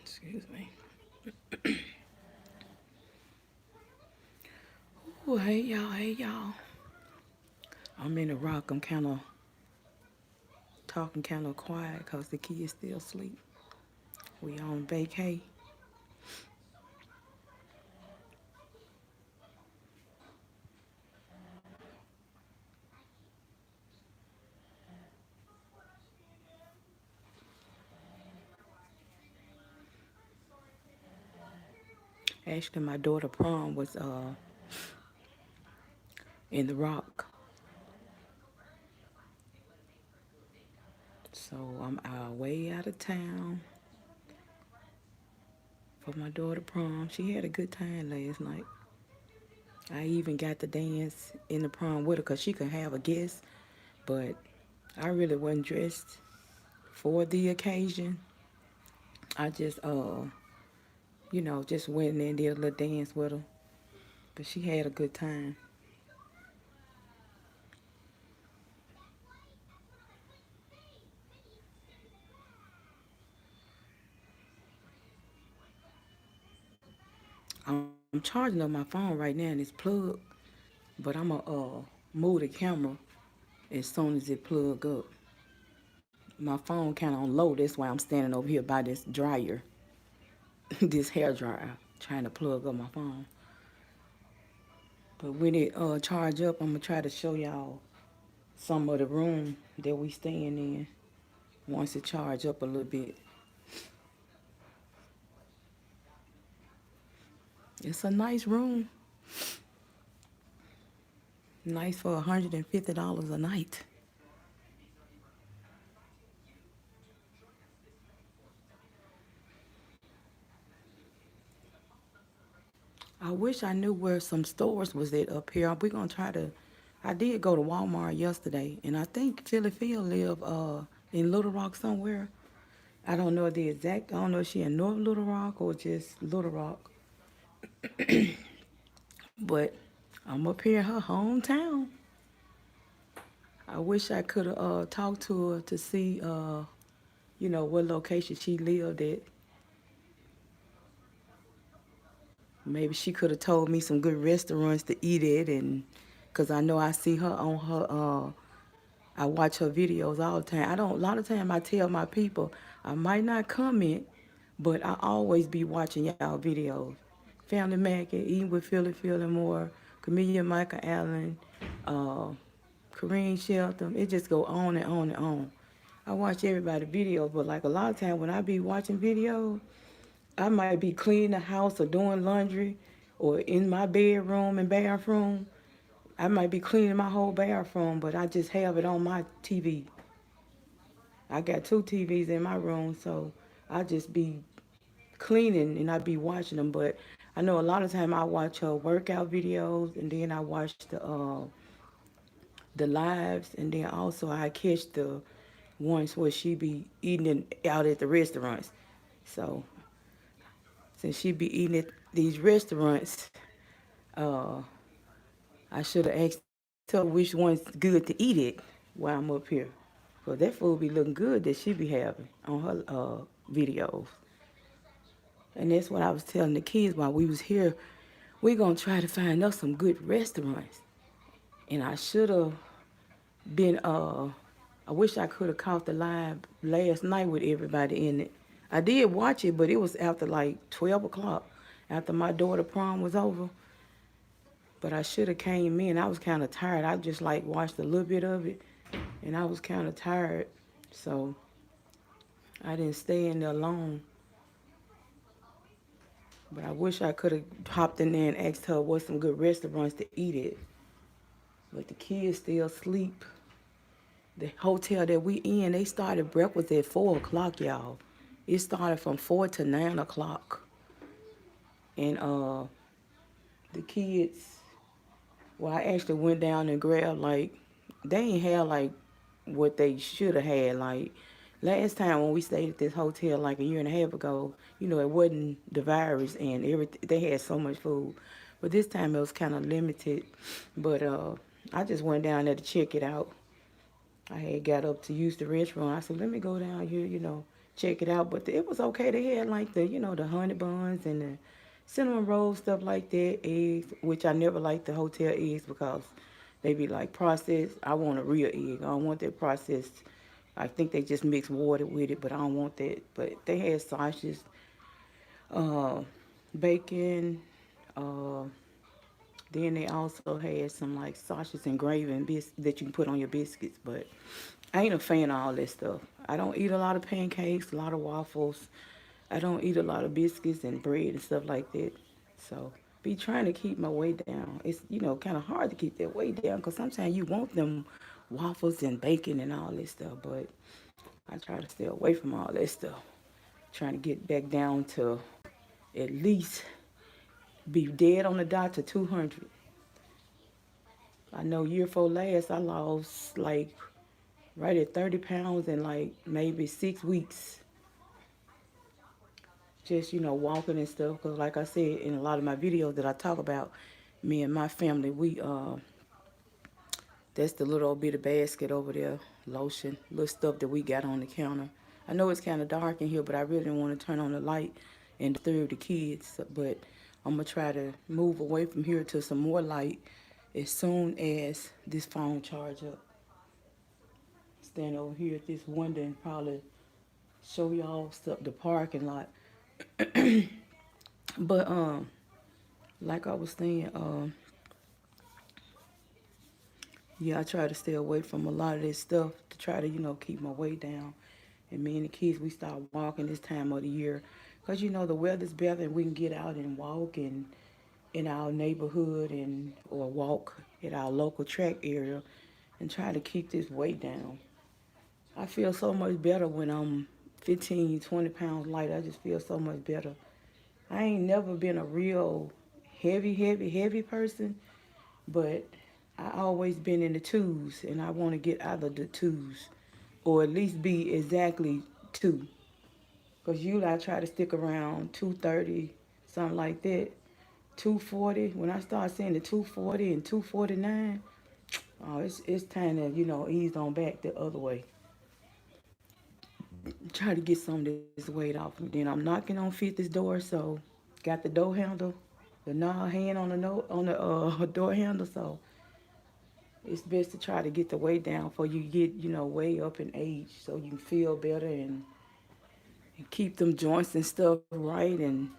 Excuse me. Oh, hey y'all, hey y'all. I'm in the rock. I'm kind of talking kind of quiet because the kids still asleep. We on vacay. Actually, my daughter prom was in the rock. So I'm way out of town for my daughter prom. She had a good time last night. I even got to dance in the prom with her because she could have a guest, but I really wasn't dressed for the occasion. I just just went in there and did a little dance with her. But she had a good time. I'm charging up my phone right now and it's plugged, but I'm gonna move the camera as soon as it plug up. My phone kind of on low. That's why I'm standing over here by this dryer, this hair dryer, trying to plug up my phone. But when it charge up, I'm gonna try to show y'all some of the room that we staying in once it charge up a little bit. It's a nice room, nice for $150 a night. I wish I knew where some stores was at up here. We're gonna try to. I did go to Walmart yesterday, and I think Philly Phil live in Little Rock somewhere. I don't know the exact. I don't know if she in North Little Rock or just Little Rock. But I'm up here in her hometown. I wish I could have talked to her to see what location she lived at. Maybe she could have told me some good restaurants to eat at, and because I know I see her on her I watch her videos all the time. I don't. A lot of time I tell my people I might not comment, but I always be watching y'all videos. Family Mackey, Eating with Philly Fillmore, Comedian Michael Allen, uh, Kareem Shelton. It just go on and on and on. I watch everybody videos, but like a lot of time when I be watching videos, I might be cleaning the house or doing laundry, or in my bedroom and bathroom. I might be cleaning my whole bathroom, but I just have it on my TV. I got two TVs in my room, so I just be cleaning and I be watching them. But I know a lot of time I watch her workout videos, and then I watch the lives, and then also I catch the ones where she be eating out at the restaurants. So since she be eating at these restaurants, uh, I should have asked her which one's good to eat it while I'm up here. Cause that food be looking good that she be having on her videos. And that's what I was telling the kids while we was here. We gonna try to find us some good restaurants. And I should have been I wish I could have caught the live last night with everybody in it. I did watch it, but it was after like 12 o'clock, after my daughter prom was over. But I should have came in. I was kind of tired. I just like watched a little bit of it, and I was kind of tired. So I didn't stay in there long. But I wish I could have hopped in there and asked her what some good restaurants to eat at. But the kids still sleep. The hotel that we in, they started breakfast at 4 o'clock, y'all. It started from 4 to 9 o'clock. And the kids, well, I actually went down and grabbed like, they ain't had like what they should have had. Like last time when we stayed at this hotel like a year and a half ago, it wasn't the virus and everything. They had so much food, but this time it was kind of limited. But I just went down there to check it out. I had got up to use the restroom. I said, let me go down here, check it out. But it was okay. They had like the, you know, the honey buns and the cinnamon rolls, stuff like that, eggs, which I never liked the hotel eggs because they be like processed. I want a real egg. I don't want that processed. I think they just mix water with it, but I don't want that. But they had sausages, uh, bacon, uh, then they also had some like sausage and gravy and that you can put on your biscuits. But I ain't a fan of all that stuff. I don't eat a lot of pancakes, a lot of waffles. I don't eat a lot of biscuits and bread and stuff like that. So be trying to keep my weight down. It's, you know, kind of hard to keep that weight down because sometimes you want them waffles and bacon and all this stuff. But I try to stay away from all that stuff. Trying to get back down to at least be dead on the dot to 200. I know year before last I lost like right at 30 pounds in like maybe 6 weeks. Just, you know, walking and stuff. Because like I said in a lot of my videos that I talk about, me and my family, that's the little bit of basket over there, lotion, little stuff that we got on the counter. I know it's kind of dark in here, but I really didn't want to turn on the light and disturb the kids. But I'm going to try to move away from here to some more light as soon as this phone charge up. Stand over here at this window and probably show y'all stuff, the parking lot. But like I was saying, yeah, I try to stay away from a lot of this stuff to try to, you know, keep my weight down. And me and the kids, we start walking this time of the year. Because, you know, the weather's better and we can get out and walk and in our neighborhood and or walk at our local track area and try to keep this weight down. I feel so much better when I'm 15, 20 pounds light. I just feel so much better. I ain't never been a real heavy person, but I always been in the twos, and I want to get out of the twos, or at least be exactly two. Cause usually I try to stick around 230, something like that. 240. When I start seeing the 240 and 249, oh, it's time to, you know, ease on back the other way. Try to get some of this weight off. Then I'm knocking on 50's door, so got the door handle, the knob hand on the door handle, so it's best to try to get the weight down before you get, you know, way up in age so you can feel better and keep them joints and stuff right. And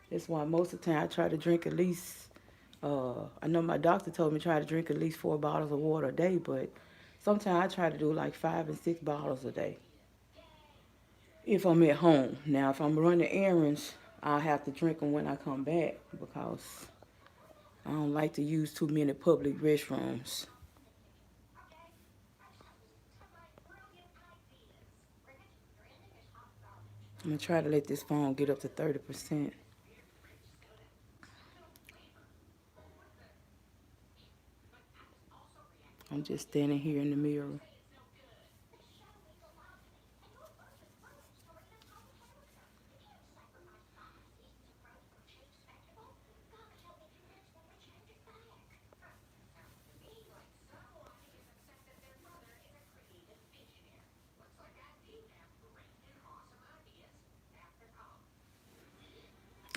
that's why most of the time I try to drink at least, I know my doctor told me try to drink at least 4 bottles of water a day, but sometimes I try to do like 5 and 6 bottles a day if I'm at home. Now, if I'm running errands, I'll have to drink them when I come back because I don't like to use too many public restrooms. I'm going to try to let this phone get up to 30%. I'm just standing here in the mirror.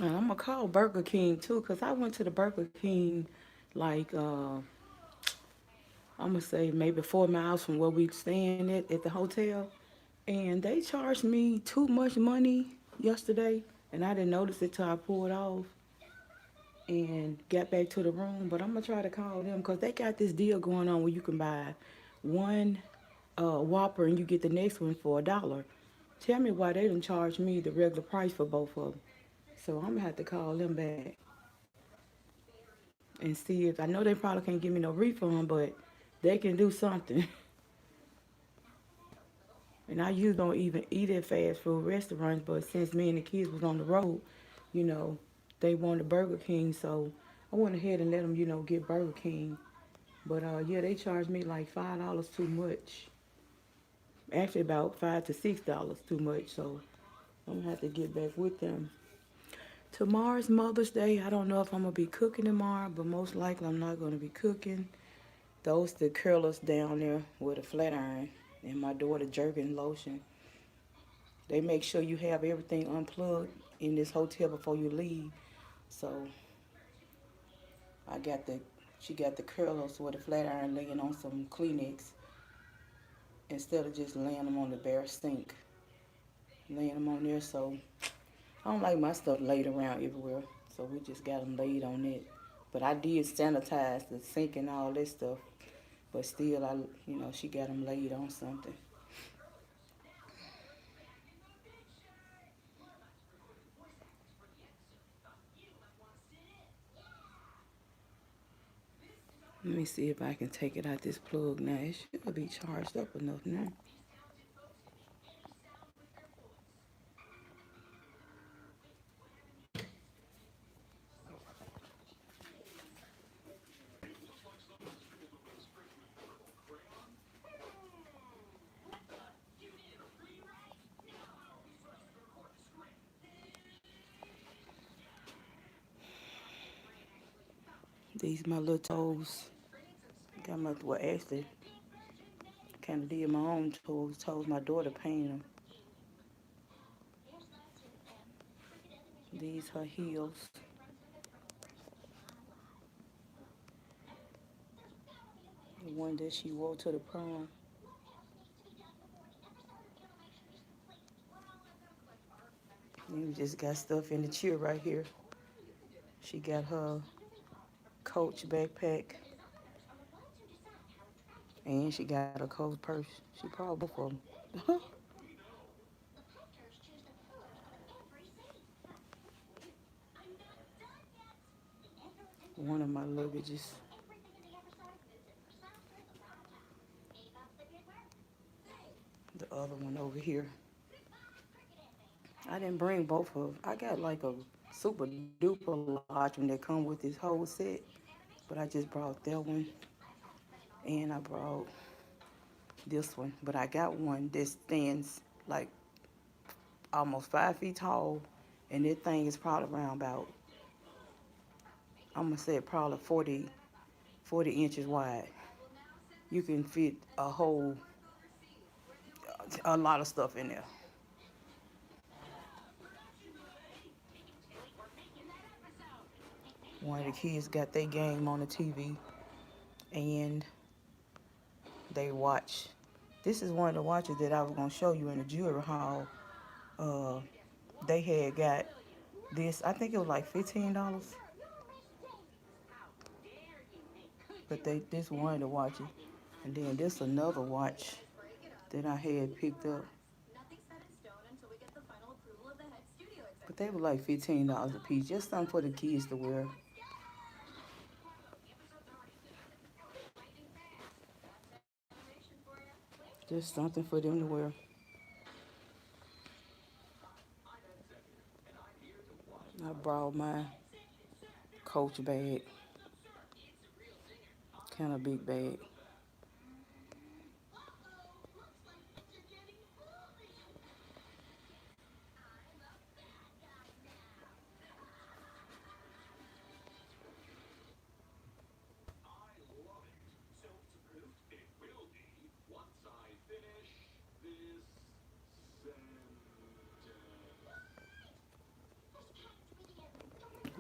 And I'm going to call Burger King too because I went to the Burger King like, I'm going to say maybe 4 miles from where we staying at the hotel. And they charged me too much money yesterday. And I didn't notice it till I pulled off and got back to the room. But I'm going to try to call them because they got this deal going on where you can buy one Whopper and you get the next one for $1. Tell me why they didn't charge me the regular price for both of them. So I'm going to have to call them back and see if, I know they probably can't give me no refund, but they can do something. And I usually don't even eat at fast food restaurants, but since me and the kids was on the road, you know, they wanted Burger King, so I went ahead and let them, you know, get Burger King. But yeah, they charged me like $5 too much. Actually, about $5 to $6 too much. So I'm gonna have to get back with them. Tomorrow's Mother's Day. I don't know if I'm gonna be cooking tomorrow, but most likely I'm not gonna be cooking. Those the curlers down there with a flat iron and my daughter jerking lotion. They make sure you have everything unplugged in this hotel before you leave. So I got the she got the curlers with a flat iron laying on some Kleenex instead of just laying them on the bare sink. Laying them on there, so I don't like my stuff laid around everywhere. So we just got them laid on it. But I did sanitize the sink and all this stuff. But still, she got them laid on something. Let me see if I can take it out this plug now. It should be charged up enough now. These my little toes. Got my, well, actually, kind of did my own toes. Toes my daughter painted them. These her heels. The one that she wore to the prom. And we just got stuff in the chair right here. She got her Coach backpack. And she got a Coach purse. She probably both of them. One of my luggages. The other one over here. I didn't bring both of them. I got like a super duper large one that come with this whole set. But I just brought that one. And I brought this one. But I got one that stands like almost 5 feet tall. And that thing is probably around about, I'm going to say probably 40 inches wide. You can fit a lot of stuff in there. One of the kids got their game on the TV and they watch. This is one of the watches that I was going to show you in the jewelry hall. Uh, they had got this, I think it was like $15. But this one of the watches. And then this another watch that I had picked up. But they were like $15 a piece. Just something for the kids to wear. Just something for them to wear. I brought my Coach bag. Kind of big bag.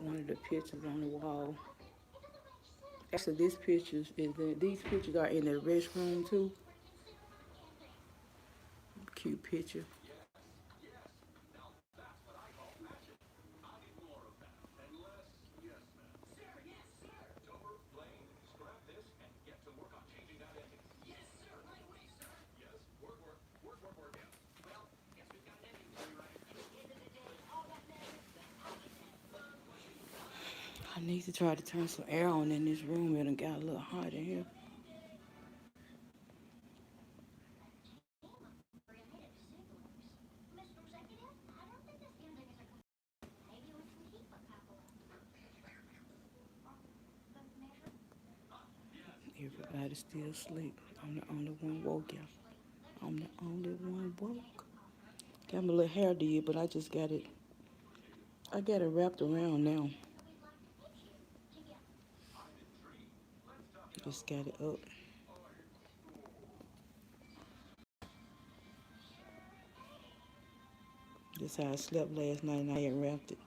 One of the pictures on the wall. Actually, these pictures are in the restroom too. Cute picture. I need to try to turn some air on in this room. It done got a little hot in here. Everybody's still asleep. I'm the only one woke, y'all. I'm the only one woke. Got my little hair did, but I got it wrapped around now. Just got it up. This is how I slept last night and I had wrapped it.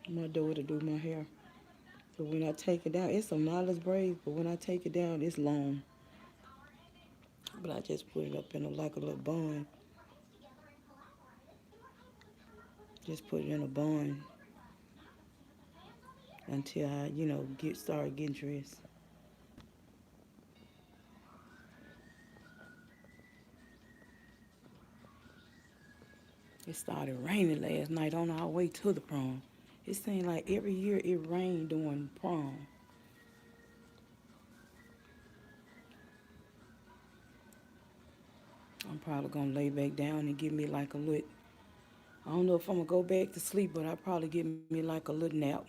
My daughter do my hair. But when I take it down, it's some knotless braids, but when I take it down, it's long. But I just put it up in like a little bun. Just put it in a bun until I, start getting dressed. It started raining last night on our way to the prom. It seemed like every year it rained during prom. I'm probably gonna lay back down and give me like a little. I don't know if I'm gonna go back to sleep, but I'll probably give me like a little nap.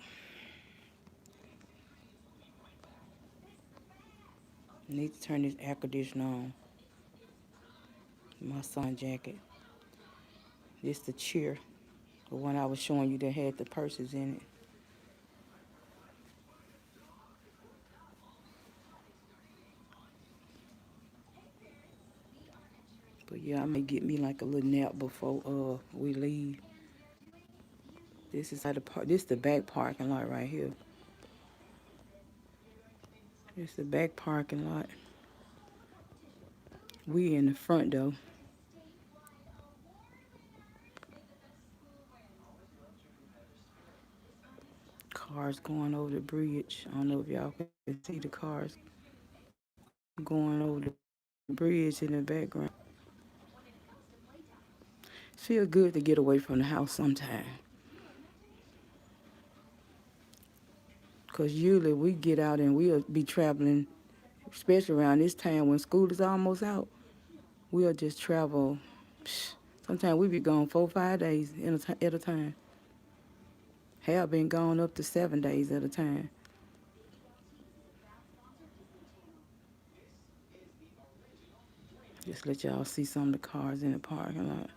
I need to turn this air conditioner on. My sun jacket. This the cheer, the one I was showing you that had the purses in it. But yeah, I may get me like a little nap before we leave. This is how the this the back parking lot right here. It's the back parking lot. We in the front though. Cars going over the bridge. I don't know if y'all can see the cars going over the bridge in the background. Feel good to get away from the house sometime. Because usually we get out and we'll be traveling, especially around this time when school is almost out. We'll just travel. Sometimes we be gone 4 or 5 days at a time. Have been gone up to 7 days at a time. Just let y'all see some of the cars in the parking lot.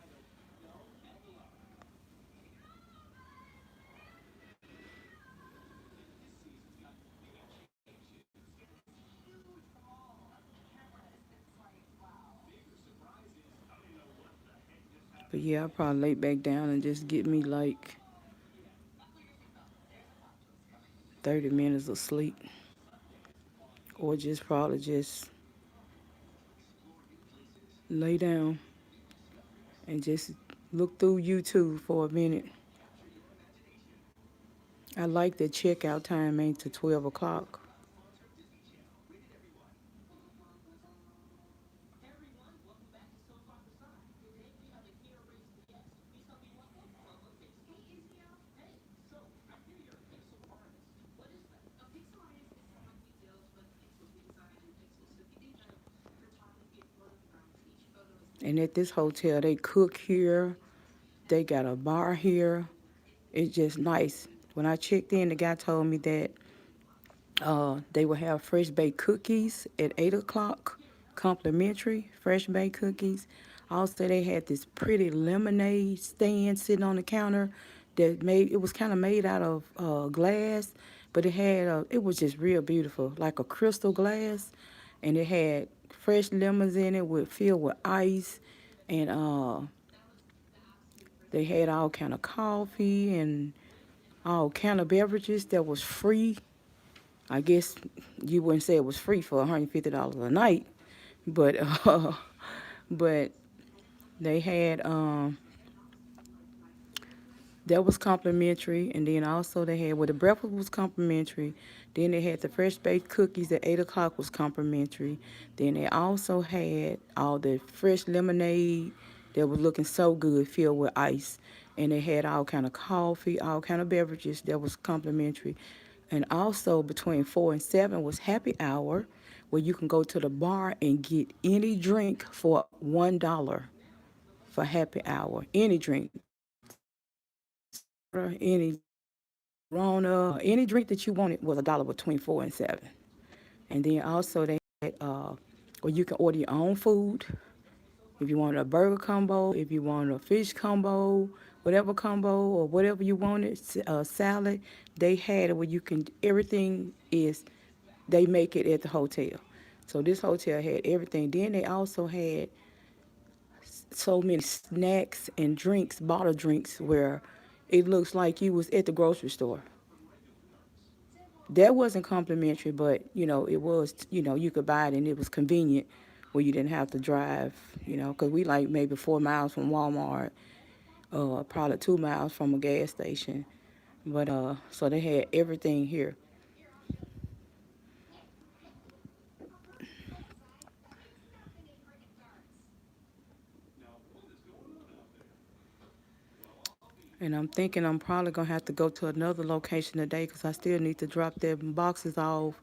But yeah, I'll probably lay back down and just get me like 30 minutes of sleep. Or just probably just lay down and just look through YouTube for a minute. I like the checkout time ain't to 12 o'clock. And at this hotel, they cook here. They got a bar here. It's just nice. When I checked in, the guy told me that they will have fresh baked cookies at 8 o'clock, complimentary fresh baked cookies. Also, they had this pretty lemonade stand sitting on the counter that it was kind of made out of glass, but it was just real beautiful, like a crystal glass, and it had fresh lemons in it filled with ice, and they had all kind of coffee and all kind of beverages that was free. I guess you wouldn't say it was free for $150 a night, but but they had that was complimentary, and then also they had the breakfast was complimentary. Then they had the fresh baked cookies at 8 o'clock was complimentary. Then they also had all the fresh lemonade that was looking so good, filled with ice, and they had all kind of coffee, all kind of beverages that was complimentary. And also between 4 and 7 was happy hour, where you can go to the bar and get any drink for $1 for happy hour. Any drink, any Rona, any drink that you wanted was $1 between 4 and 7. And then also they had where you can order your own food. If you wanted a burger combo, if you wanted a fish combo, whatever combo or whatever you wanted, salad, they had it where you can, everything is, they make it at the hotel. So this hotel had everything. Then they also had so many snacks and drinks, bottle drinks, where it looks like you was at the grocery store. That wasn't complimentary, but it was. You could buy it and it was convenient, where you didn't have to drive. Because we like maybe 4 miles from Walmart, probably 2 miles from a gas station. But so they had everything here. And I'm thinking I'm probably gonna have to go to another location today because I still need to drop them boxes off.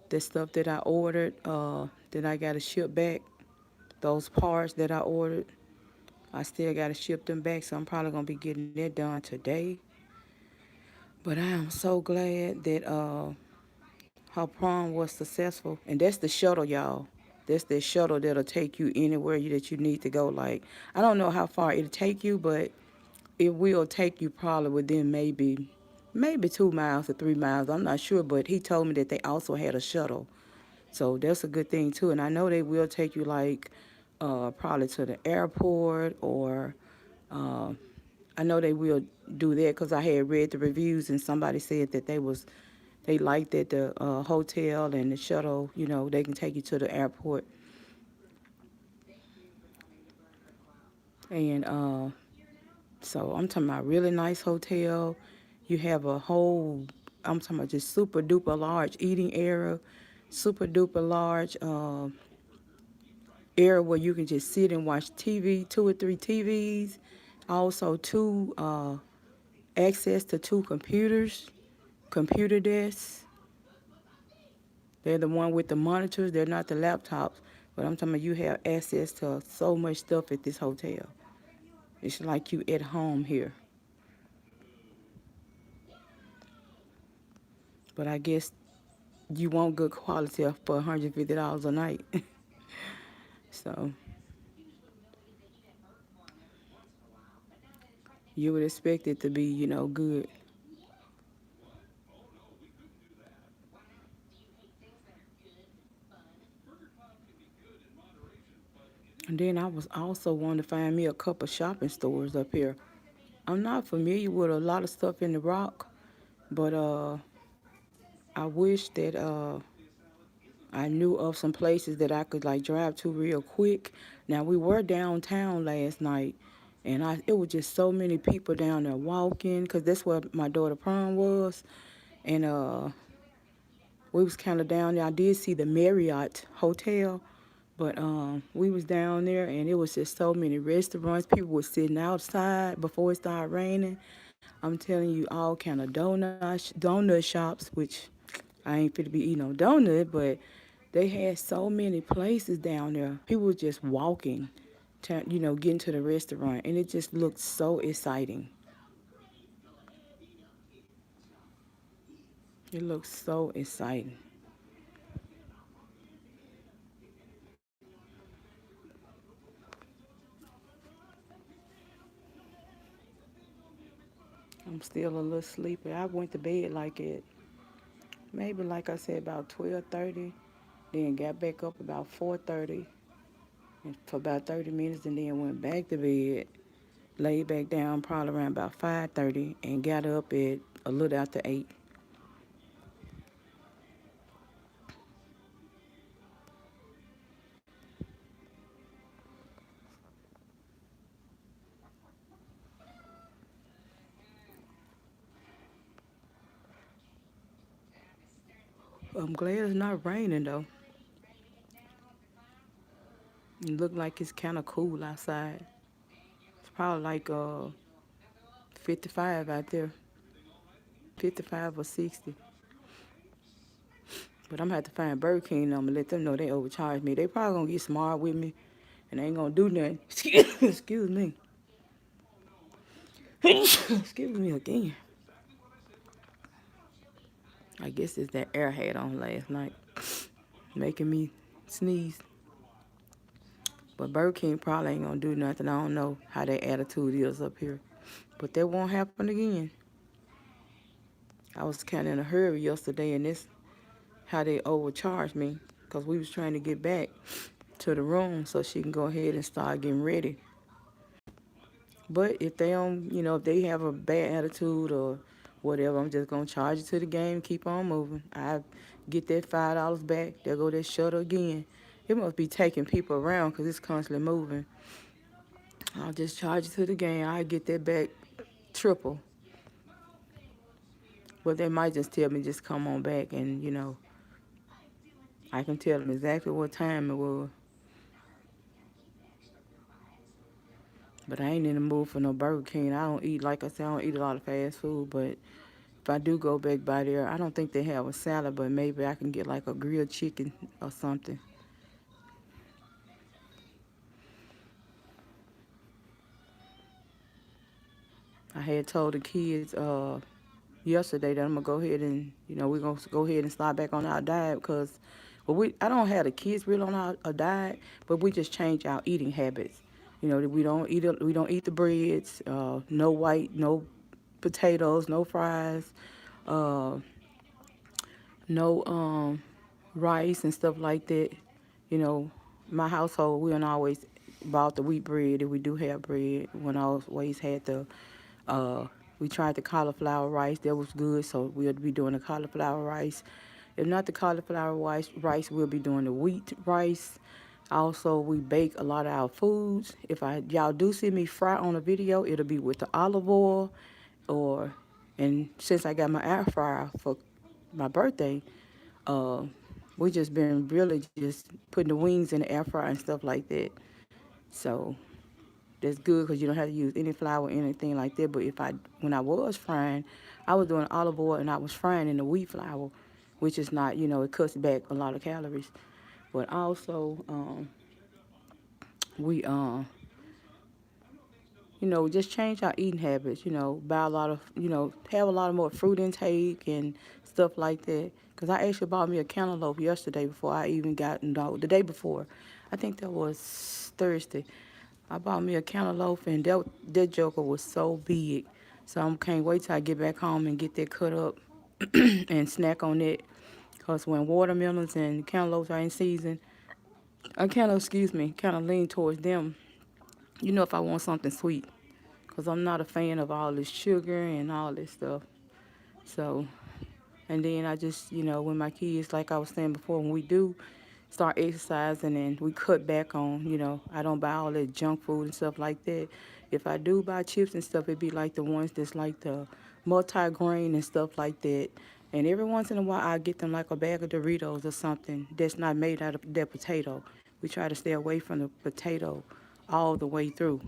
The stuff that I ordered, that I gotta ship back. Those parts that I ordered, I still gotta ship them back. So I'm probably gonna be getting that done today. But I am so glad that her prom was successful. And that's the shuttle, y'all. That's the shuttle that'll take you anywhere that you need to go. Like, I don't know how far it'll take you, but it will take you probably within maybe 2 miles or 3 miles. I'm not sure, but he told me that they also had a shuttle. So that's a good thing too. And I know they will take you like probably to the airport, or uh, I know they will do that because I had read the reviews and somebody said that they liked that the hotel and the shuttle, they can take you to the airport. And so I'm talking about really nice hotel. You have a whole, I'm talking about just super duper large eating area, super duper large area where you can just sit and watch TV, 2 or 3 TVs. Also, access to 2 computers, computer desks. They're the one with the monitors. They're not the laptops. But I'm talking about you have access to so much stuff at this hotel. It's like you at home here. But I guess you want good quality for $150 a night. So you would expect it to be, good. And then I was also wanting to find me a couple shopping stores up here. I'm not familiar with a lot of stuff in the Rock, but I wish that I knew of some places that I could like drive to real quick. Now we were downtown last night, and it was just so many people down there walking, cause that's where my daughter prom was, and we was kind of down there. I did see the Marriott Hotel, but we was down there, and it was just so many restaurants. People were sitting outside before it started raining. I'm telling you, all kind of donut shops, which I ain't fit to be eating no donut, but they had so many places down there. People were just walking, getting to the restaurant, and it just looked so exciting. It looked so exciting. I'm still a little sleepy. I went to bed like at maybe like I said about 12:30, then got back up about 4:30 and for about 30 minutes, and then went back to bed, laid back down probably around about 5:30, and got up at a little after 8. I'm glad it's not raining though. It look like it's kind of cool outside. It's probably like 55 out there, 55 or 60. But I'm gonna have to find Burger King and I'm gonna let them know they overcharged me. They probably gonna get smart with me and they ain't gonna do nothing. Excuse me. Excuse me again. I guess it's that air I had on last night, making me sneeze. But Burger King probably ain't gonna do nothing. I don't know how their attitude is up here. But that won't happen again. I was kind of in a hurry yesterday, and this how they overcharged me because we was trying to get back to the room so she can go ahead and start getting ready. But if they don't, if they have a bad attitude or whatever, I'm just gonna charge it to the game, keep on moving. I get that $5 back. There go that shuttle again. It must be taking people around because it's constantly moving. I'll just charge it to the game. I get that back triple. But they might just tell me just come on back and I can tell them exactly what time it was. But I ain't in the mood for no Burger King. I don't eat, like I said, I don't eat a lot of fast food. But if I do go back by there, I don't think they have a salad, but maybe I can get like a grilled chicken or something. I had told the kids yesterday that I'm gonna go ahead and we're gonna go ahead and start back on our diet because I don't have the kids really on our diet, but we just change our eating habits. That we don't eat the breads, no white, no potatoes, no fries, uh, no rice and stuff like that. You know, my household we don't always bought the wheat bread. If we do have bread, we don't always had the uh, we tried the cauliflower rice. That was good, so we'll be doing the cauliflower rice. If not the cauliflower rice, we'll be doing the wheat rice. Also, we bake a lot of our foods. If y'all do see me fry on a video, it'll be with the olive oil, or and since I got my air fryer for my birthday, uh, we just been really just putting the wings in the air fryer and stuff like that. So that's good because you don't have to use any flour or anything like that. But when I was frying, I was doing olive oil and I was frying in the wheat flour, which is not, it cuts back a lot of calories. But also, we, just change our eating habits, buy a lot of, have a lot of more fruit intake and stuff like that. Because I actually bought me a cantaloupe yesterday before I even got, no, the day before. I think that was Thursday. I bought me a cantaloupe, and that joker was so big. So I can't wait till I get back home and get that cut up and snack on it. Because when watermelons and cantaloupes are in season, I kind of lean towards them, if I want something sweet. Because I'm not a fan of all this sugar and all this stuff. So, and then I just, when my kids, like I was saying before, when we do start exercising and we cut back on, I don't buy all that junk food and stuff like that. If I do buy chips and stuff, it'd be like the ones that's like the multi-grain and stuff like that. And every once in a while, I get them like a bag of Doritos or something that's not made out of that potato. We try to stay away from the potato all the way through.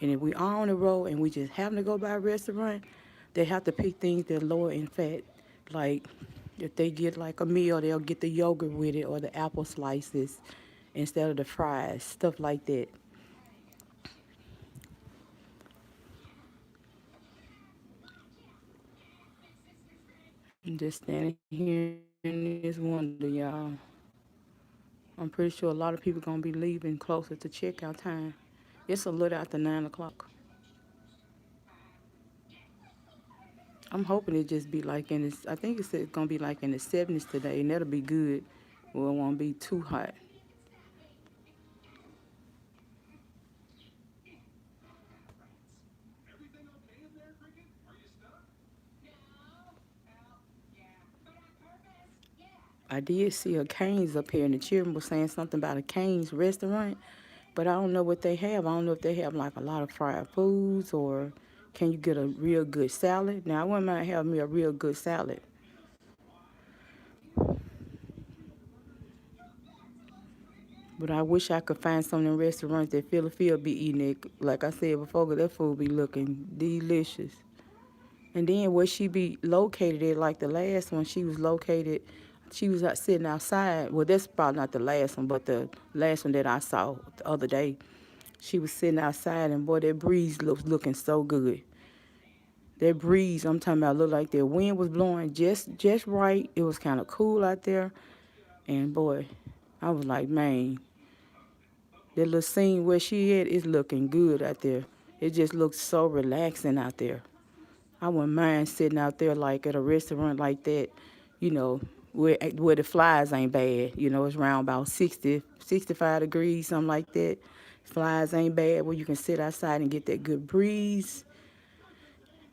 And if we are on the road and we just happen to go by a restaurant, they have to pick things that are lower in fat. Like if they get like a meal, they'll get the yogurt with it or the apple slices instead of the fries, stuff like that. I'm just standing here in this wonder, y'all. I'm pretty sure a lot of people gonna be leaving closer to checkout time. It's a little after 9 o'clock. I'm hoping it just be like in this. I think it's gonna be like in the 70s today, and that'll be good. Well, it won't be too hot. I did see a Cane's up here, and the children were saying something about a Cane's restaurant, but I don't know what they have. I don't know if they have like a lot of fried foods or can you get a real good salad. Now, I wouldn't mind having me a real good salad, but I wish I could find some of them restaurants that Phil be eating it. Like I said before, 'cause that food be looking delicious. And then where she be located at, like the last one, she was out sitting outside. Well, that's probably not the last one, but the last one that I saw the other day. She was sitting outside, and boy, that breeze was looking so good. That breeze, I'm talking about, looked like the wind was blowing just right. It was kind of cool out there, and boy, I was like, man, that little scene where she at is looking good out there. It just looks so relaxing out there. I wouldn't mind sitting out there like at a restaurant like that, you know, where the flies ain't bad. It's around about 60, 65 degrees, something like that. Flies ain't bad where you can sit outside and get that good breeze.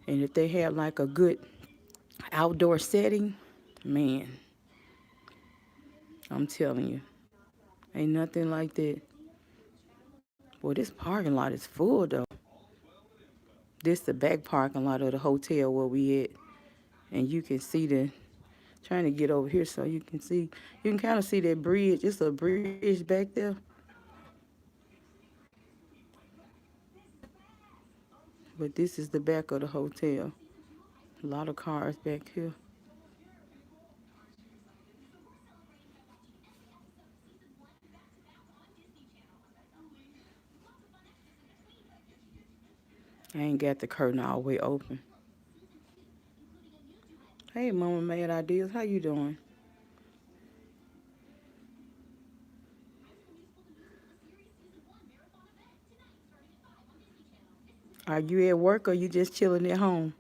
And if they have like a good outdoor setting, man, I'm telling you, ain't nothing like that. Boy, this parking lot is full though. This the back parking lot of the hotel where we at. And you can see trying to get over here so you can kind of see that bridge. It's a bridge back there. But this is the back of the hotel. A lot of cars back here. I ain't got the curtain all the way open. Hey, Mama Mad Ideas, how you doing? Are you at work or you just chilling at home?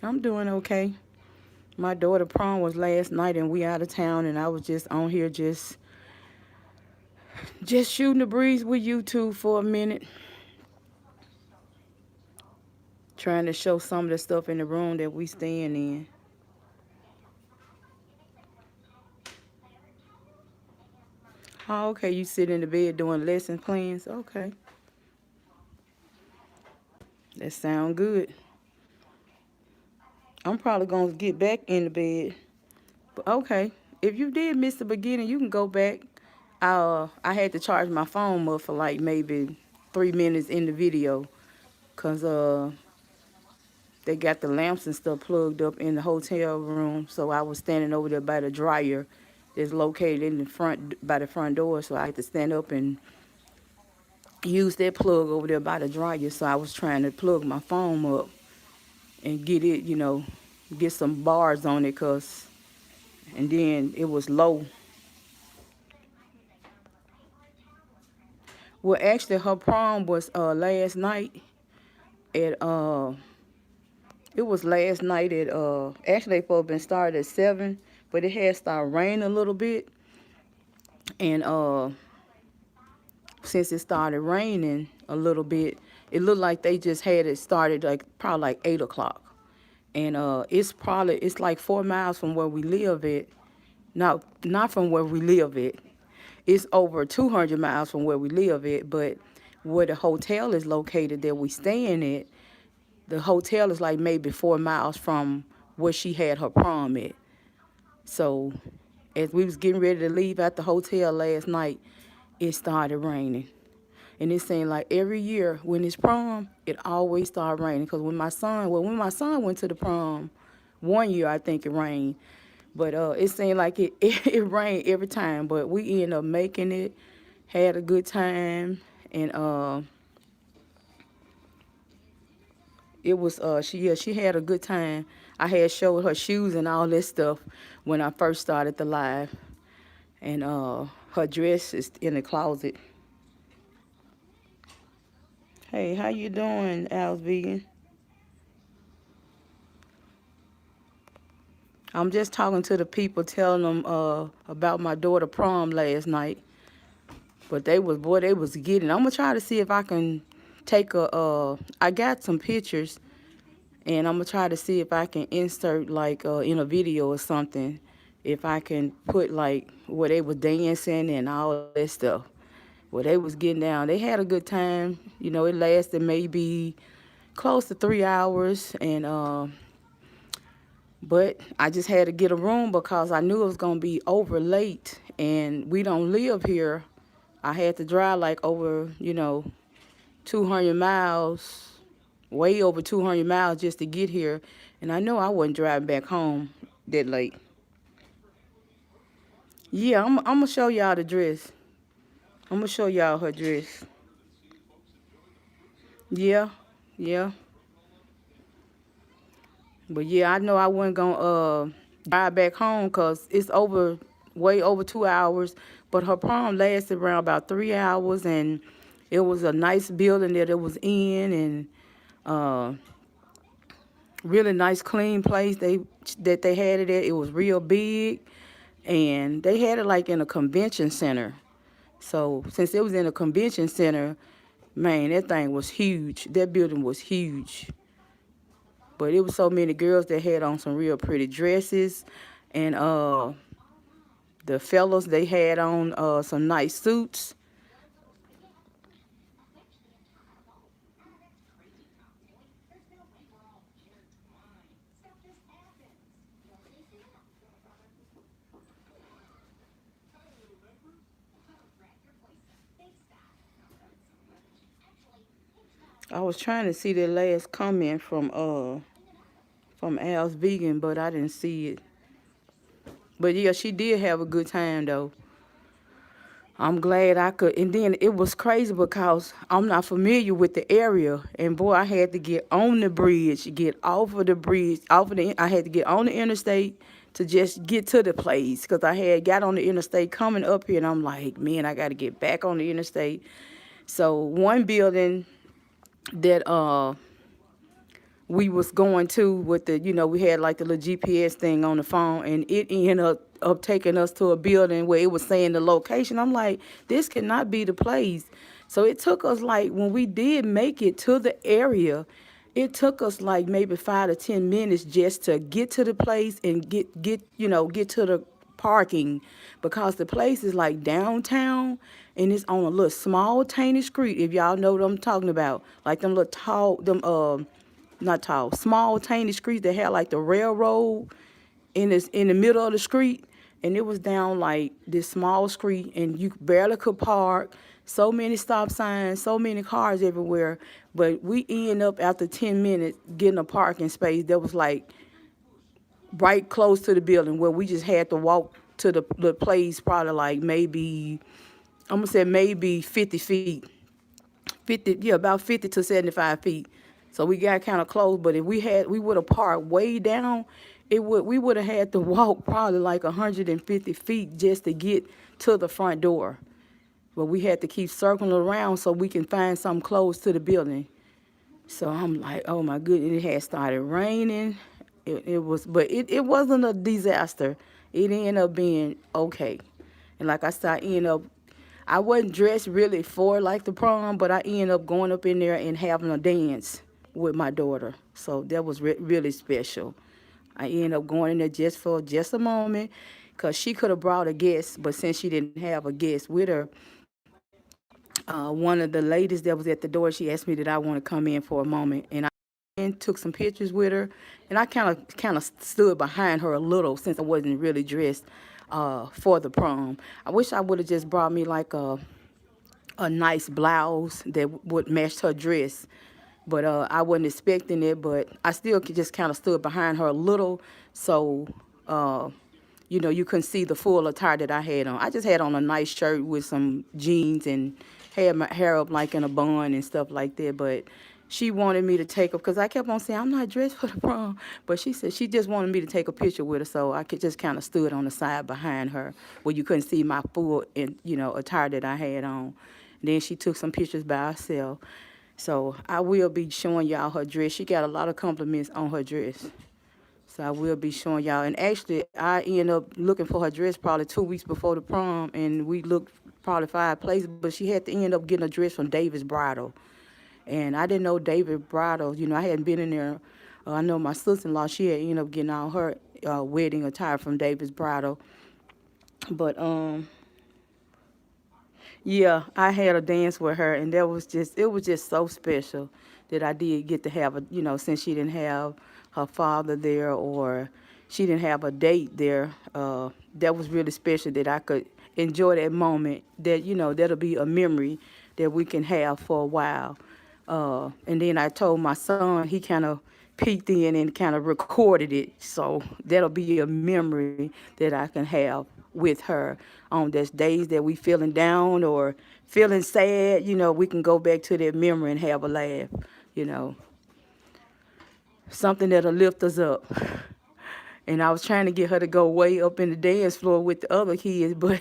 I'm doing okay. My daughter prom was last night and we out of town and I was just on here just shooting the breeze with YouTube for a minute. Trying to show some of the stuff in the room that we staying in. Oh, okay, you sit in the bed doing lesson plans? Okay. That sound good. I'm probably going to get back in the bed. But okay, if you did miss the beginning, you can go back. I had to charge my phone up for like maybe 3 minutes in the video. Because they got the lamps and stuff plugged up in the hotel room. So I was standing over there by the dryer that's located in the front, by the front door. So I had to stand up and use that plug over there by the dryer. So I was trying to plug my phone up and get it, get some bars on it. And then it was low. Well, actually, her prom was last night at it was last night at actually they supposed been started at 7, but it had started raining a little bit, and since it started raining a little bit, it looked like they just had it started like probably like 8 o'clock, and it's like 4 miles from where we live at. Not from where we live at. It's over 200 miles from where we live at, but where the hotel is located that we staying at, the hotel is like maybe 4 miles from where she had her prom at. So as we was getting ready to leave out the hotel last night, it started raining. And it seemed like every year when it's prom, it always started raining. Because when my son went to the prom, one year I think it rained. But it seemed like it rained every time. But we ended up making it, had a good time, and it was she had a good time. I had showed her shoes and all this stuff when I first started the live, and her dress is in the closet. Hey, how you doing, Al's Vegan? I'm just talking to the people, telling them about my daughter prom last night. But they was getting. I'm gonna try to see if I can take I got some pictures, and I'm gonna try to see if I can insert like in a video or something, if I can put like where they was dancing and all that stuff. Where they was getting down. They had a good time. It lasted maybe close to 3 hours, and but I just had to get a room because I knew it was gonna be over late, and we don't live here. I had to drive like over, 200 miles, way over 200 miles just to get here. And I know I wasn't driving back home that late. Yeah, I'm going to show y'all the dress. I'm going to show y'all her dress. Yeah, yeah. But yeah, I know I wasn't going to drive back home because it's over way over 2 hours, but her prom lasted around about 3 hours, and it was a nice building that it was in, and uh, really nice, clean place that they had it at. It was real big, and they had it like in a convention center. So since it was in a convention center, man, that thing was huge. That building was huge. But it was so many girls that had on some real pretty dresses, and the fellas, they had on some nice suits. I was trying to see the last comment from Al's Vegan, but I didn't see it. But yeah, she did have a good time though. I'm glad I could. And then it was crazy because I'm not familiar with the area, and boy, I had to get on the bridge, get off of the bridge, I had to get on the interstate to just get to the place because I had got on the interstate coming up here, and I'm like, man, I got to get back on the interstate. So one building that we was going to with the, we had like the little GPS thing on the phone, and it ended up taking us to a building where it was saying the location. I'm like, this cannot be the place. So it took us, like, when we did make it to the area, it took us like maybe 5 to 10 minutes just to get to the place and get to the parking, because the place is like downtown, and it's on a little small tiny street, if y'all know what I'm talking about, like them little tall, them not tall, small tiny streets that had like the railroad in the middle of the street, and it was down like this small street, and you barely could park. So many stop signs, so many cars everywhere. But we end up after 10 minutes getting a parking space that was like right close to the building, where we just had to walk to the place probably like maybe, I'm gonna say maybe 50 feet. 50, yeah, about 50 to 75 feet. So we got kind of close, but if we would have parked way down, we would have had to walk probably like 150 feet just to get to the front door. But we had to keep circling around so we can find something close to the building. So I'm like, oh my goodness, it had started raining. It wasn't a disaster. It ended up being okay. And like I said, I wasn't dressed really for like the prom, but I ended up going up in there and having a dance with my daughter. So that was really special. I ended up going in there just for just a moment, because she could have brought a guest, but since she didn't have a guest with her, one of the ladies that was at the door, she asked me did I want to come in for a moment, and I took some pictures with her, and I kind of stood behind her a little since I wasn't really dressed for the prom. I wish I would have just brought me like a nice blouse that would match her dress, but I wasn't expecting it. But I still just kind of stood behind her a little, so you couldn't see the full attire that I had on. I just had on a nice shirt with some jeans and had my hair up like in a bun and stuff like that. But she wanted me to take her, because I kept on saying I'm not dressed for the prom. But she said she just wanted me to take a picture with her, so I could just kind of stood on the side behind her where you couldn't see my full attire that I had on. Then she took some pictures by herself. So I will be showing y'all her dress. She got a lot of compliments on her dress. So I will be showing y'all. And actually, I ended up looking for her dress probably 2 weeks before the prom, and we looked probably 5 places, but she had to end up getting a dress from David's Bridal. And I didn't know David Bridal. I hadn't been in there. I know my sister-in-law, she had ended up getting all her wedding attire from David's Bridal. But yeah, I had a dance with her, and it was just so special that I did get to have since she didn't have her father there, or she didn't have a date there. That was really special that I could enjoy that moment. That'll be a memory that we can have for a while. And then I told my son, he kind of peeked in and kind of recorded it. So that'll be a memory that I can have with her on those days that we feeling down or feeling sad. We can go back to that memory and have a laugh, you know, something that'll lift us up. And I was trying to get her to go way up in the dance floor with the other kids, but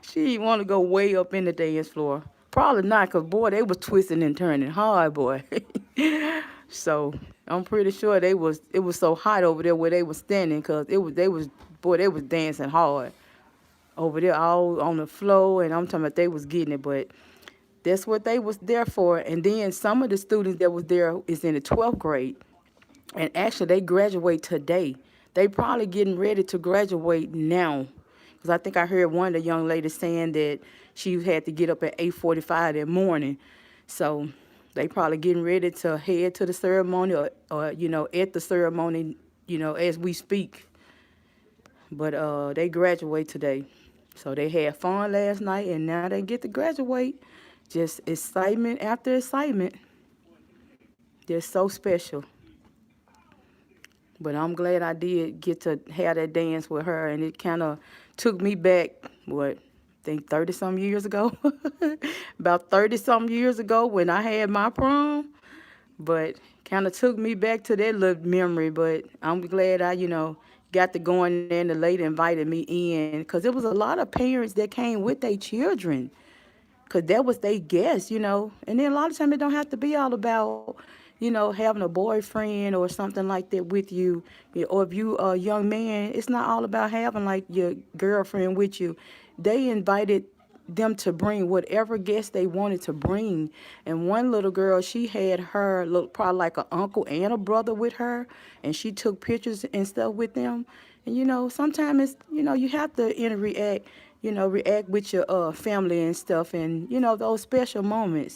she didn't want to go way up in the dance floor. Probably not, because, boy, they was twisting and turning hard, boy. So I'm pretty sure it was so hot over there where they was standing, because they was dancing hard over there all on the floor, and I'm talking about they was getting it, but that's what they was there for. And then some of the students that was there is in the 12th grade, and actually they graduate today. They probably getting ready to graduate now, because I think I heard one of the young ladies saying that she had to get up at 8:45 that morning. So they probably getting ready to head to the ceremony, or at the ceremony, as we speak. But they graduate today. So they had fun last night, and now they get to graduate. Just excitement after excitement. They're so special. But I'm glad I did get to have that dance with her, and it kind of took me back, what, I think 30 some years ago? About 30 some years ago when I had my prom. But kind of took me back to that little memory. But I'm glad I, got to go in there, and the lady invited me in, because there was a lot of parents that came with their children, because that was their guest, And then a lot of times it don't have to be all about, having a boyfriend or something like that with you. Or if you a young man, it's not all about having like your girlfriend with you. They invited them to bring whatever guest they wanted to bring. And one little girl, she had her look probably like an uncle and a brother with her, and she took pictures and stuff with them. And sometimes it's you have to interact, react with your family and stuff, and those special moments.